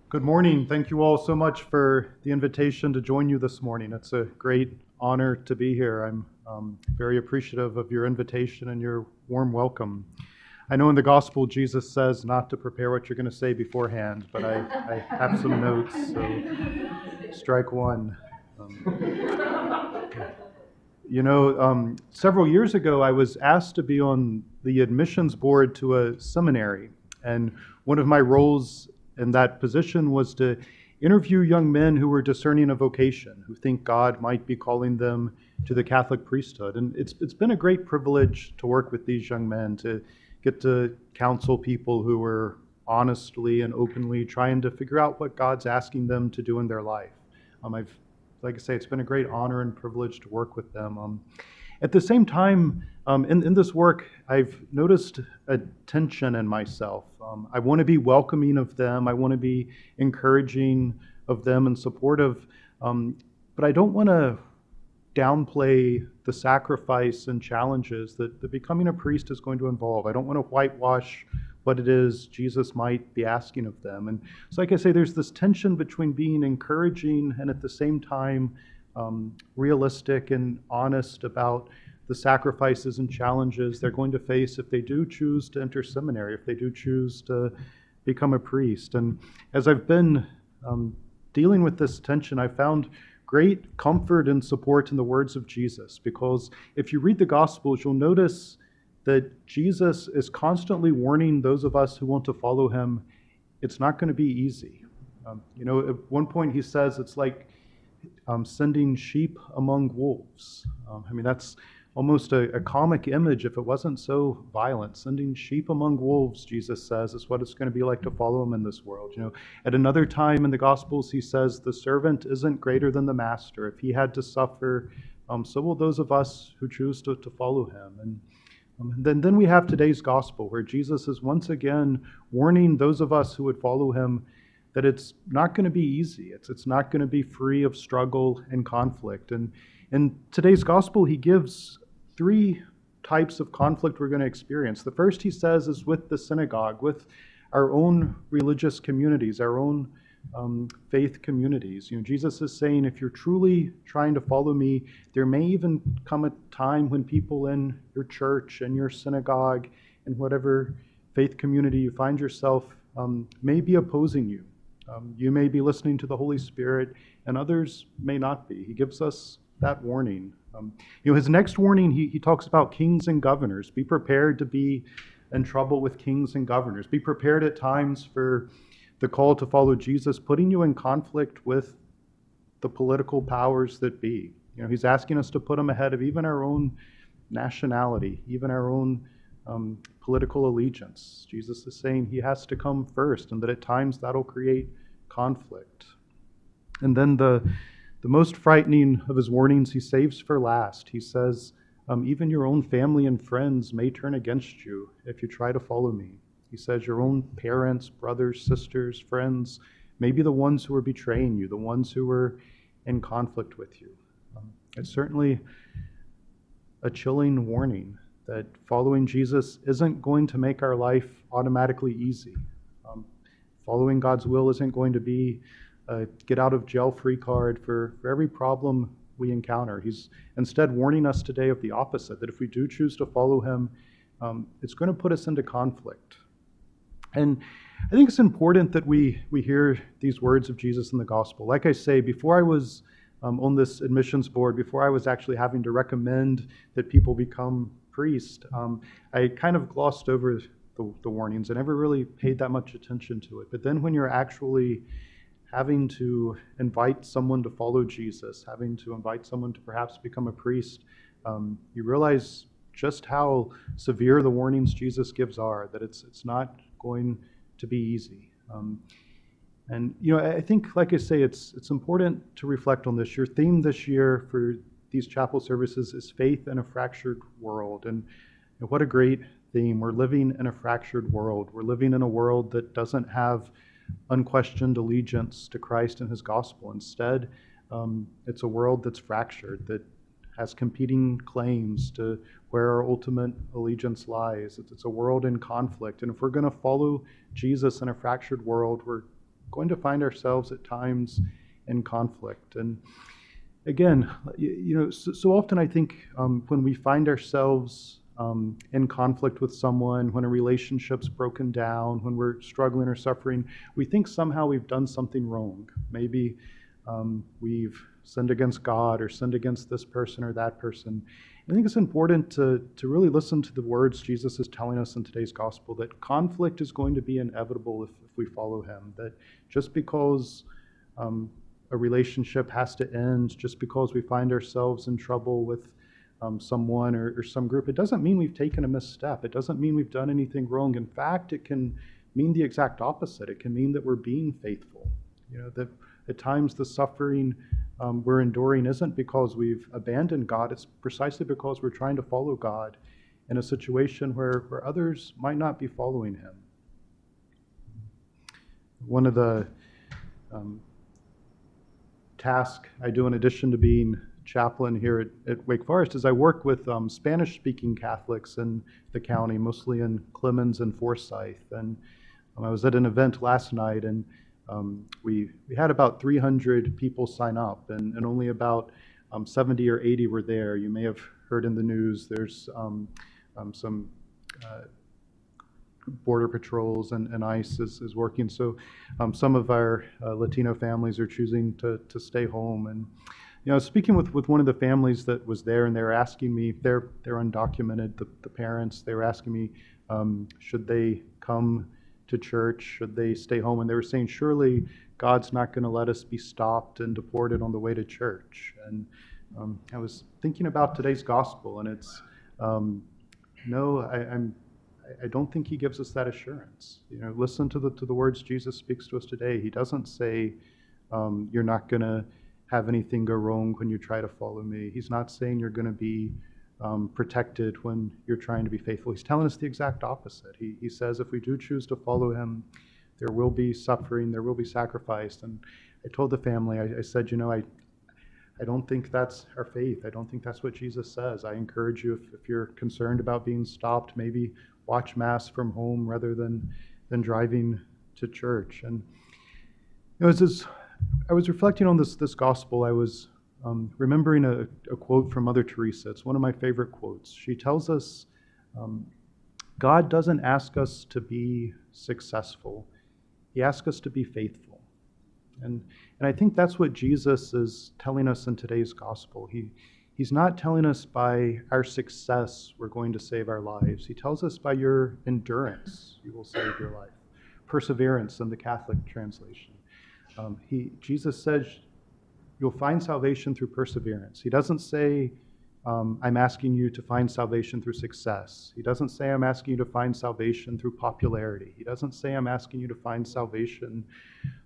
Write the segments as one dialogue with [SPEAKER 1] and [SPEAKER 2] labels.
[SPEAKER 1] Good morning. Thank you all so much for the invitation to join you this morning. It's a great honor to be here. I'm very appreciative of your invitation and your warm welcome. I know in the gospel Jesus says not to prepare what you're going to say beforehand, but I have some notes, so strike one. Several years ago, I was asked to be on the admissions board to a seminary, and one of my roles in that position was to interview young men who were discerning a vocation, who think God might be calling them to the Catholic priesthood. And it's been a great privilege to work with these young men, to get to counsel people who were honestly and openly trying to figure out what God's asking them to do in their life. Like I say, it's been a great honor and privilege to work with them. At the same time, in this work, I've noticed a tension in myself. I want to be welcoming of them. I want to be encouraging of them and supportive. But I don't want to downplay the sacrifice and challenges that becoming a priest is going to involve. I don't want to whitewash what it is Jesus might be asking of them. And so, like I say, there's this tension between being encouraging and at the same time realistic and honest about the sacrifices and challenges they're going to face if they do choose to enter seminary, if they do choose to become a priest. And as I've been dealing with this tension, I found great comfort and support in the words of Jesus, because if you read the Gospels, you'll notice that Jesus is constantly warning those of us who want to follow him, it's not going to be easy. At one point he says it's like sending sheep among wolves. That's almost a comic image if it wasn't so violent. Sending sheep among wolves, Jesus says, is what it's going to be like to follow him in this world. At another time in the Gospels, he says the servant isn't greater than the master. If he had to suffer, so will those of us who choose to follow him. And then we have today's gospel, where Jesus is once again warning those of us who would follow him that it's not going to be easy. It's not going to be free of struggle and conflict. And in today's gospel, he gives three types of conflict we're going to experience. The first, he says, is with the synagogue, with our own religious communities, our own faith communities. Jesus is saying, if you're truly trying to follow me, there may even come a time when people in your church and your synagogue and whatever faith community you find yourself may be opposing you. You may be listening to the Holy Spirit, and others may not be. He gives us that warning. His next warning, he talks about kings and governors. Be prepared to be in trouble with kings and governors. Be prepared at times for the call to follow Jesus, putting you in conflict with the political powers that be. He's asking us to put them ahead of even our own nationality, even our own political allegiance. Jesus is saying he has to come first, and that at times that'll create conflict. And then the most frightening of his warnings he saves for last. He says, even your own family and friends may turn against you if you try to follow me. He says your own parents, brothers, sisters, friends may be the ones who are betraying you, the ones who are in conflict with you. It's certainly a chilling warning that following Jesus isn't going to make our life automatically easy. Following God's will isn't going to be a get-out-of-jail-free card for every problem we encounter. He's instead warning us today of the opposite, that if we do choose to follow him, it's going to put us into conflict. And I think it's important that we hear these words of Jesus in the gospel. Like I say, before I was on this admissions board, before I was actually having to recommend that people become priests, I kind of glossed over the warnings. I never really paid that much attention to it. But then when you're actually having to invite someone to follow Jesus, having to invite someone to perhaps become a priest, you realize just how severe the warnings Jesus gives are, that it's not going to be easy. I think, like I say, it's important to reflect on this. Your theme this year for these chapel services is faith in a fractured world. And what a great theme. We're living in a fractured world. We're living in a world that doesn't have unquestioned allegiance to Christ and his gospel. Instead, it's a world that's fractured, that has competing claims to where our ultimate allegiance lies. It's a world in conflict. And if we're going to follow Jesus in a fractured world, we're going to find ourselves at times in conflict. And again, so often I think when we find ourselves in conflict with someone, when a relationship's broken down, when we're struggling or suffering, we think somehow we've done something wrong. Maybe we've sinned against God or sinned against this person or that person. I think it's important to really listen to the words Jesus is telling us in today's gospel, that conflict is going to be inevitable if we follow him, that just because a relationship has to end, just because we find ourselves in trouble with someone or some group, it doesn't mean we've taken a misstep. It doesn't mean we've done anything wrong. In fact, it can mean the exact opposite. It can mean that we're being faithful. That at times the suffering we're enduring isn't because we've abandoned God. It's precisely because we're trying to follow God in a situation where others might not be following him. One of the tasks I do in addition to being chaplain here at Wake Forest is I work with Spanish-speaking Catholics in the county, mostly in Clemens and Forsyth. And I was at an event last night, and we had about 300 people sign up, and only about 70 or 80 were there. You may have heard in the news there's some border patrols and ICE is working. So some of our Latino families are choosing to stay home. And speaking with one of the families that was there, and they were asking me, they're undocumented, the parents, they were asking me, should they come to church, should they stay home? And they were saying, surely God's not going to let us be stopped and deported on the way to church. And I was thinking about today's gospel, and it's I don't think he gives us that assurance. Listen to the words Jesus speaks to us today. He doesn't say you're not going to have anything go wrong when you try to follow me. He's not saying you're going to be protected when you're trying to be faithful. He's telling us the exact opposite. He says if we do choose to follow him, there will be suffering, there will be sacrifice. And I told the family, I said, I don't think that's our faith. I don't think that's what Jesus says. I encourage you, if you're concerned about being stopped, maybe watch Mass from home rather than driving to church. And as I was reflecting on this gospel, I was remembering a quote from Mother Teresa. It's one of my favorite quotes. She tells us, God doesn't ask us to be successful. He asks us to be faithful. And I think that's what Jesus is telling us in today's gospel. He's not telling us by our success we're going to save our lives. He tells us by your endurance you will save your life. Perseverance in the Catholic translation. Jesus says you'll find salvation through perseverance. He doesn't say, I'm asking you to find salvation through success. He doesn't say, I'm asking you to find salvation through popularity. He doesn't say, I'm asking you to find salvation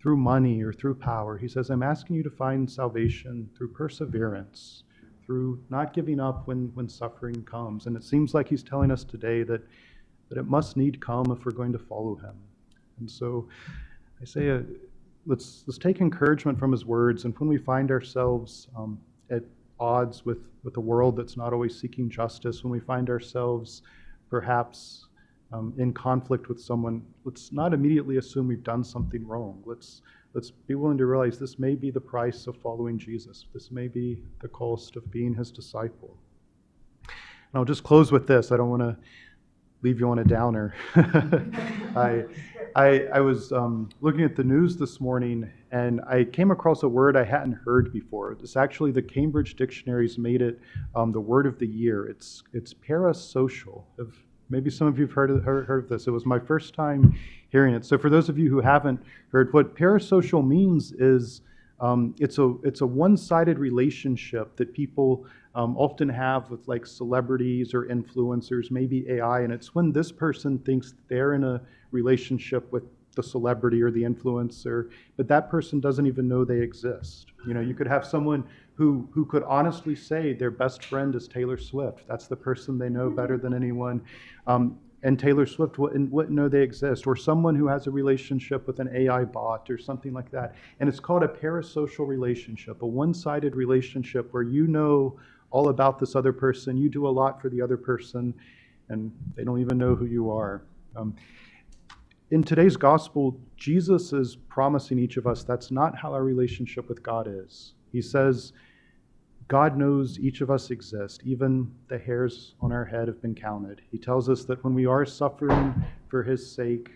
[SPEAKER 1] through money or through power. He says, I'm asking you to find salvation through perseverance, through not giving up when suffering comes. And it seems like he's telling us today that it must need come if we're going to follow him. And so I say, let's take encouragement from his words, and when we find ourselves at odds with a world that's not always seeking justice, when we find ourselves perhaps in conflict with someone, let's not immediately assume we've done something wrong. Let's be willing to realize this may be the price of following Jesus. This may be the cost of being his disciple. And I'll just close with this. I don't want to leave you on a downer. I was looking at the news this morning, and I came across a word I hadn't heard before. It's actually the Cambridge Dictionary's made it the word of the year. It's parasocial. Maybe some of you have heard of this. It was my first time hearing it. So for those of you who haven't heard, what parasocial means is it's a one-sided relationship that people often have with like celebrities or influencers, maybe AI, and it's when this person thinks they're in a relationship with the celebrity or the influencer, but that person doesn't even know they exist. You could have someone who could honestly say their best friend is Taylor Swift. That's the person they know better than anyone. And Taylor Swift wouldn't know they exist. Or someone who has a relationship with an AI bot or something like that. And it's called a parasocial relationship, a one-sided relationship where you know all about this other person, you do a lot for the other person, and they don't even know who you are. in today's gospel, Jesus is promising each of us that's not how our relationship with God is. He says, God knows each of us exist. Even the hairs on our head have been counted. He tells us that when we are suffering for his sake,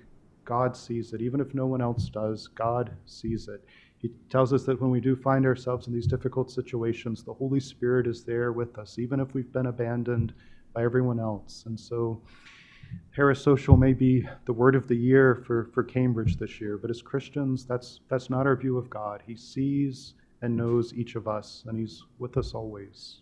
[SPEAKER 1] God sees it. Even if no one else does, God sees it. He tells us that when we do find ourselves in these difficult situations, the Holy Spirit is there with us, even if we've been abandoned by everyone else. And so parasocial may be the word of the year for Cambridge this year, but as Christians, that's not our view of God. He sees and knows each of us, and he's with us always.